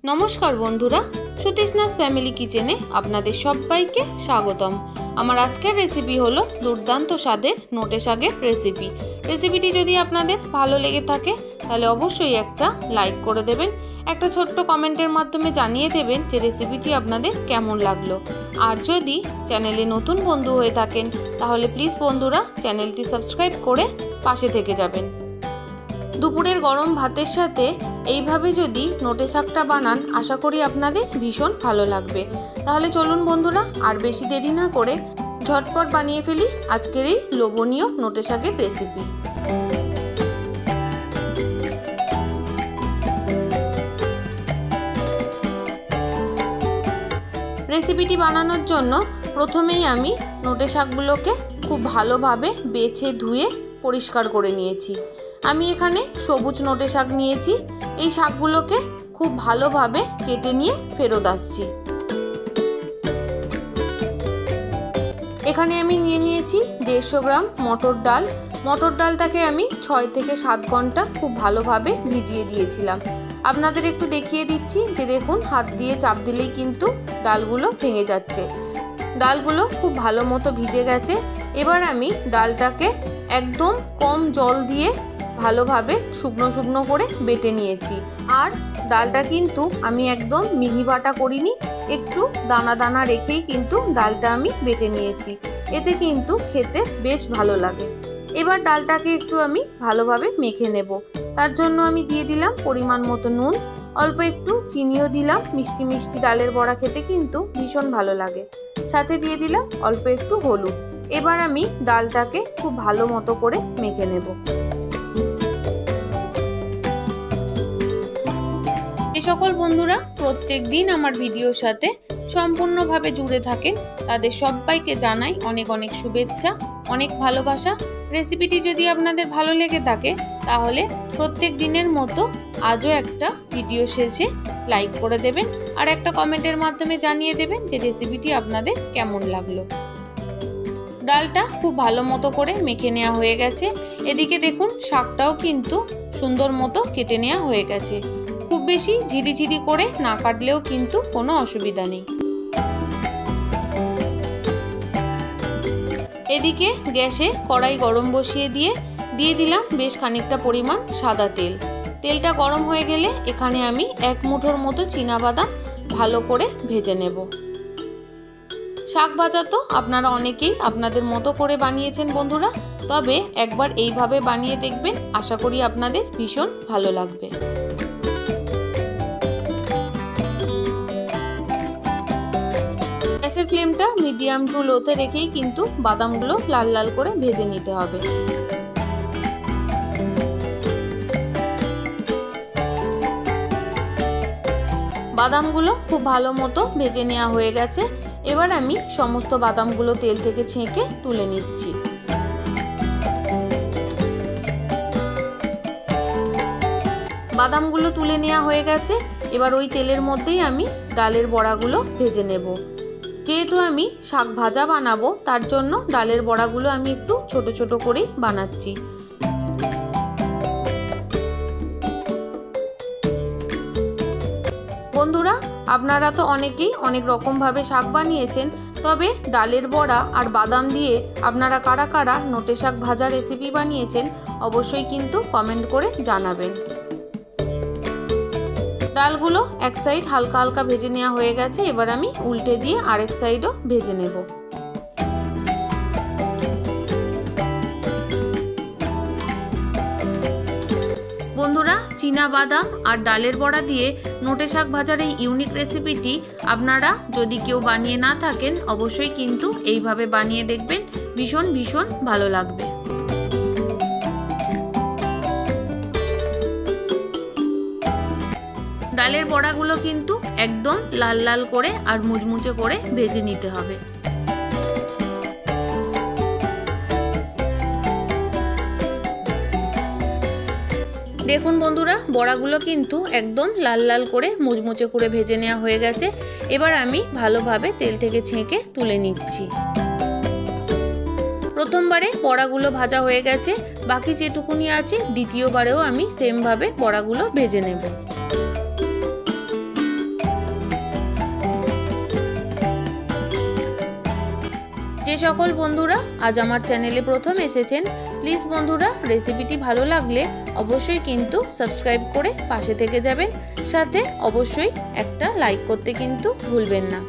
नमस्कार बंधुरा सुतीस्नास फैमिली किचेने आपनादेर सबाइके स्वागतम। आमार आजकेर रेसिपि हलो दुर्दान्त स्वादेर नोटे शाकेर रेसिपि। रेसिपिटी यदि आपनादेर भालो लेगे थाके ताहले अवश्यई एकटा लाइक करे देबेन, एकटा छोट्ट कमेंटेर माध्यमे जानिये देबेन जे रेसिपिटी आपनादेर केमन लागलो। आर यदि चैनेले नतून बंधु हये थाकेन ताहले प्लिज बंधुरा चैनेलटी सबस्क्राइब करे पाशे थेके जाबेन। दुपुरेर गरम भातेर साथे এইভাবে যদি নোটে শাকটা বানান আশা করি আপনাদের ভীষণ ভালো লাগবে। তাহলে চলুন বন্ধুরা আর বেশি দেরি না করে ঝটপট বানিয়ে ফেলি আজকের এই লোভনীয় নোটে শাকের রেসিপি। রেসিপিটি বানানোর জন্য প্রথমেই আমি নোটে শাকগুলোকে খুব ভালোভাবে বেছে ধুয়ে পরিষ্কার করে নিয়েছি। আমি এখানে সবুজ নোটে শাক নিয়েছি। এই শাকগুলোকে খুব ভালোভাবে কেটে নিয়ে ফেরত আসছি। এখানে আমি নিয়েছি 150 গ্রাম মটর ডাল। মটর ডালটাকে আমি 6 থেকে 7 ঘন্টা খুব ভালোভাবে ভিজিয়ে দিয়েছিলাম। আপনাদের একটু দেখিয়ে দিচ্ছি যে দেখুন হাত দিয়ে চাপ দিলেই কিন্তু ডালগুলো ভেঙে যাচ্ছে। ডালগুলো খুব ভালো মতো ভিজে গেছে। এবার আমি ডালটাকে একদম কম জল দিয়ে ভালোভাবে শুকনো শুকনো করে বেটে নিয়েছি। আর ডালটা কিন্তু আমি একদম মিহি বাটা করিনি, একটু দানা দানা রেখেই কিন্তু ডালটা আমি বেটে নিয়েছি। এতে কিন্তু খেতে বেশ ভালো লাগে। এবার ডালটাকে একটু আমি ভালোভাবে মেখে নেব। তার জন্য আমি দিয়ে দিলাম পরিমাণ মতো নুন, অল্প একটু চিনিও দিলাম। মিষ্টি মিষ্টি ডালের বড়া খেতে কিন্তু ভীষণ ভালো লাগে। সাথে দিয়ে দিলাম অল্প একটু হলুদ। এবার আমি ডালটাকে খুব ভালো মতো করে মেখে নেব। যে সকল বন্ধুরা প্রত্যেক দিন আমার ভিডিওর সাথে সম্পূর্ণভাবে জুড়ে থাকেন তাদের সবাইকে জানাই অনেক অনেক শুভেচ্ছা, অনেক ভালোবাসা। রেসিপিটি যদি আপনাদের ভালো লেগে থাকে তাহলে প্রত্যেক দিনের মতো আজও একটা ভিডিও শেষে লাইক করে দেবেন আর একটা কমেন্টের মাধ্যমে জানিয়ে দেবেন যে রেসিপিটি আপনাদের কেমন লাগলো। ডালটা খুব ভালো মতো করে মেখে নেওয়া হয়ে গেছে। এদিকে দেখুন শাকটাও কিন্তু সুন্দর মতো কেটে নেওয়া হয়ে গেছে। খুব বেশি ঝিরিঝিরি করে না কাটলেও কিন্তু কোনো অসুবিধা নেই। এদিকে গ্যাসে কড়াই গরম বসিয়ে দিয়ে দিলাম বেশ খানিকটা পরিমাণ সাদা তেল। তেলটা গরম হয়ে গেলে এখানে আমি 1 মুঠোর মতো চীনাবাদাম ভালো করে ভেজে নেব। শাক ভাজা তো আপনারা অনেকেই আপনাদের মতো করে বানিয়েছেন বন্ধুরা, তবে একবার এইভাবে বানিয়ে দেখবেন, আশা করি আপনাদের ভীষণ ভালো লাগবে। গ্যাসের ফ্লেমটা মিডিয়াম টু লোতে রেখেই কিন্তু বাদামগুলো লাল লাল করে ভেজে নিতে হবে। বাদামগুলো খুব ভালো মতো ভেজে নেওয়া হয়ে গেছে। এবার আমি সমস্ত বাদামগুলো তেল থেকে ছেঁকে তুলে নিচ্ছি। বাদামগুলো তুলে নেওয়া হয়ে গেছে। এবার ওই তেলের মধ্যেই আমি ডালের বড়াগুলো ভেজে নেব। যেহেতু আমি শাক ভাজা বানাবো তার জন্য ডালের বড়াগুলো আমি একটু ছোট ছোট করেই বানাচ্ছি। বন্ধুরা আপনারা তো অনেকেই অনেক রকমভাবে শাক বানিয়েছেন, তবে ডালের বড়া আর বাদাম দিয়ে আপনারা কারা কারা নোটে শাক ভাজা রেসিপি বানিয়েছেন অবশ্যই কিন্তু কমেন্ট করে জানাবেন। ডালগুলো এক সাইড হালকা হালকা ভেজে নেওয়া হয়ে গেছে। এবার আমি উল্টে দিয়ে আরেক সাইডও ভেজে নেব। বন্ধুরা চীনাবাদাম আর ডালের বড়া দিয়ে নোটে শাক ভাজার এই ইউনিক রেসিপিটি আপনারা যদি কেউ বানিয়ে না থাকেন অবশ্যই কিন্তু এইভাবে বানিয়ে দেখবেন, ভীষণ ভীষণ ভালো লাগবে। ডালের বড়াগুলো কিন্তু একদম লাল লাল করে আর মুচমুচে করে ভেজে নিতে হবে। দেখুন বন্ধুরা বড়াগুলো কিন্তু একদম লাল লাল করে মুচমুচে করে ভেজে নেওয়া হয়ে গেছে। এবার আমি ভালোভাবে তেল থেকে ছেঁকে তুলে নিচ্ছি। প্রথমবারে বড়াগুলো ভাজা হয়ে গেছে, বাকি যেটুকুনি আছে দ্বিতীয়বারেও আমি সেমভাবে বড়াগুলো ভেজে নেব। যে সকল বন্ধুরা আজ আমার চ্যানেলে প্রথম এসেছেন, প্লিজ বন্ধুরা রেসিপিটি ভালো লাগলে অবশ্যই কিন্তু সাবস্ক্রাইব করে পাশে থেকে যাবেন, সাথে অবশ্যই একটা লাইক করতে কিন্তু ভুলবেন না।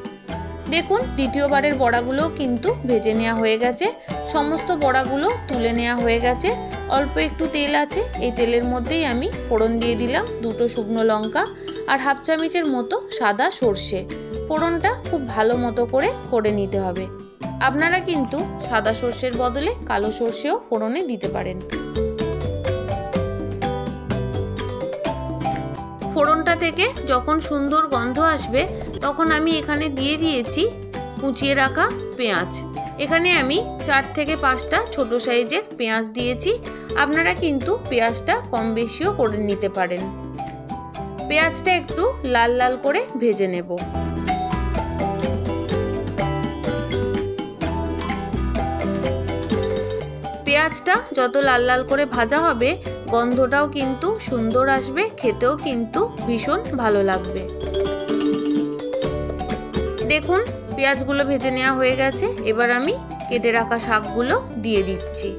দেখুন দ্বিতীয়বারের বড়াগুলো কিন্তু ভেজে নেওয়া হয়ে গেছে, সমস্ত বড়াগুলো তুলে নেওয়া হয়ে গেছে। অল্প একটু তেল আছে, এই তেলের মধ্যেই আমি ফোড়ন দিয়ে দিলাম 2টো শুকনো লঙ্কা আর হাফ চামচের মতো সাদা সর্ষে। ফোড়নটা খুব ভালো মতো করে নিতে হবে। আপনারা কিন্তু সাদা সর্ষের বদলে কালো সর্ষেও ফোড়নে দিতে পারেন। ফোড়নটা থেকে যখন সুন্দর গন্ধ আসবে তখন আমি এখানে দিয়ে দিয়েছি কুচিয়ে রাখা পেঁয়াজ। এখানে আমি 4 থেকে 5টা ছোট সাইজের পেঁয়াজ দিয়েছি। আপনারা কিন্তু পেঁয়াজটা কম বেশিও করে নিতে পারেন। পেঁয়াজটা একটু লাল লাল করে ভেজে নেব। পেঁয়াজটা যত লাল লাল করে ভাজা হবে গন্ধটাও কিন্তু সুন্দর আসবে, খেতেও কিন্তু ভীষণ ভালো লাগবে। দেখুন পেঁয়াজগুলো ভেজে নেওয়া হয়ে গেছে। এবার আমি কেটে রাখা শাকগুলো দিয়ে দিচ্ছি।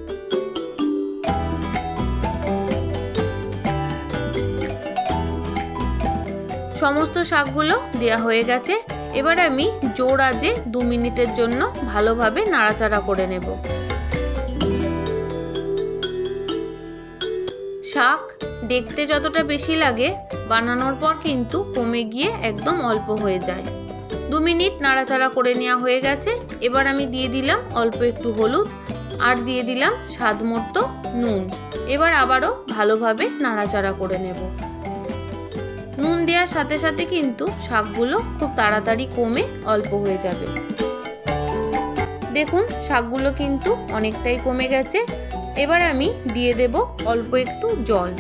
সমস্ত শাকগুলো দেওয়া হয়ে গেছে। এবার আমি জোর আঁচে 2 মিনিটের জন্য ভালোভাবে নাড়াচাড়া করে নেব। শাক দেখতে যতটা বেশি লাগে বানানোর পর কিন্তু কমে গিয়ে একদম অল্প হয়ে যায়। 2 মিনিট নাড়াচাড়া করে নেওয়া হয়ে গেছে। এবার আমি দিয়ে দিলাম অল্প একটু হলুদ আর দিয়ে দিলাম স্বাদ মতো নুন। এবার আবারও ভালোভাবে নাড়াচাড়া করে নেব। নুন দেওয়ার সাথে সাথে কিন্তু শাকগুলো খুব তাড়াতাড়ি কমে অল্প হয়ে যাবে। দেখুন শাকগুলো কিন্তু অনেকটাই কমে গেছে। এবার আমি দিয়ে দেব অল্প একটু জল।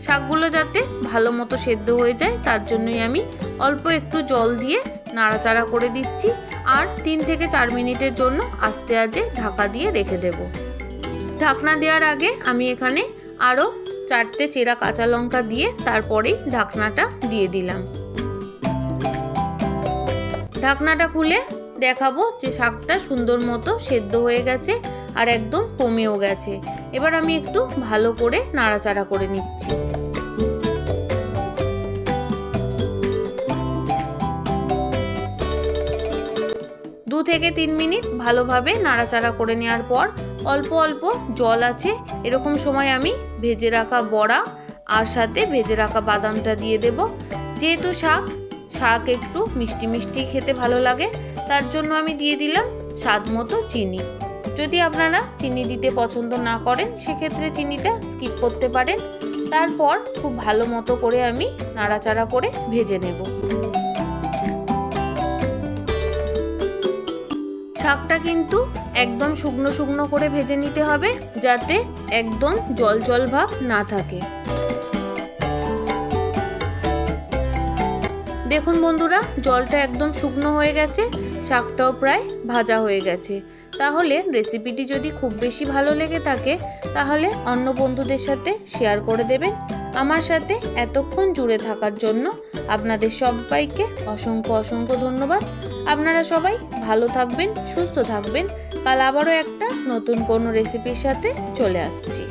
শাকগুলো যাতে ভালো মতো সেদ্ধ হয়ে যায় তার জন্যই আমি অল্প একটু জল দিয়ে নাড়াচাড়া করে দিচ্ছি। আর 3 থেকে 4 মিনিটের জন্য আস্তে আঁচে ঢাকা দিয়ে রেখে দেব। ঢাকনা দেওয়ার আগে আমি এখানে আরও 4টে চেরা কাঁচা লঙ্কা দিয়ে তারপরেই ঢাকনাটা দিয়ে দিলাম। ঢাকনাটা খুলে দেখাবো যে শাকটা সুন্দর মতো সেদ্ধ হয়ে গেছে আর একদম কমেও গেছে। এবার আমি একটু ভালো করে নাড়াচাড়া করে নিচ্ছি। দু থেকে 3 মিনিট ভালোভাবে নাড়াচাড়া করে নেওয়ার পর অল্প অল্প জল আছে এরকম সময় আমি ভেজে রাখা বড়া আর সাথে ভেজে রাখা বাদামটা দিয়ে দেব। যেহেতু শাক একটু মিষ্টি মিষ্টি খেতে ভালো লাগে তার জন্য আমি দিয়ে দিলাম স্বাদ মতো চিনি। যদি আপনারা চিনি দিতে পছন্দ না করেন সেক্ষেত্রে চিনিটা স্কিপ করতে পারেন। তারপর খুব ভালো মতো করে আমি নাড়াচাড়া করে ভেজে নেব। শাকটা কিন্তু একদম শুকনো শুকনো করে ভেজে নিতে হবে যাতে একদম জল জল ভাব না থাকে। দেখুন বন্ধুরা জলটা একদম শুকনো হয়ে গেছে, শাকটাও প্রায় ভাজা হয়ে গেছে। তাহলে রেসিপিটি যদি খুব বেশি ভালো লেগে থাকে তাহলে অন্য বন্ধুদের সাথে শেয়ার করে দেবেন। আমার সাথে এতক্ষণ জুড়ে থাকার জন্য আপনাদের সবাইকে অসংখ্য অসংখ্য ধন্যবাদ। আপনারা সবাই ভালো থাকবেন, সুস্থ থাকবেন। কাল আবারও একটা নতুন কোনো রেসিপির সাথে চলে আসছি।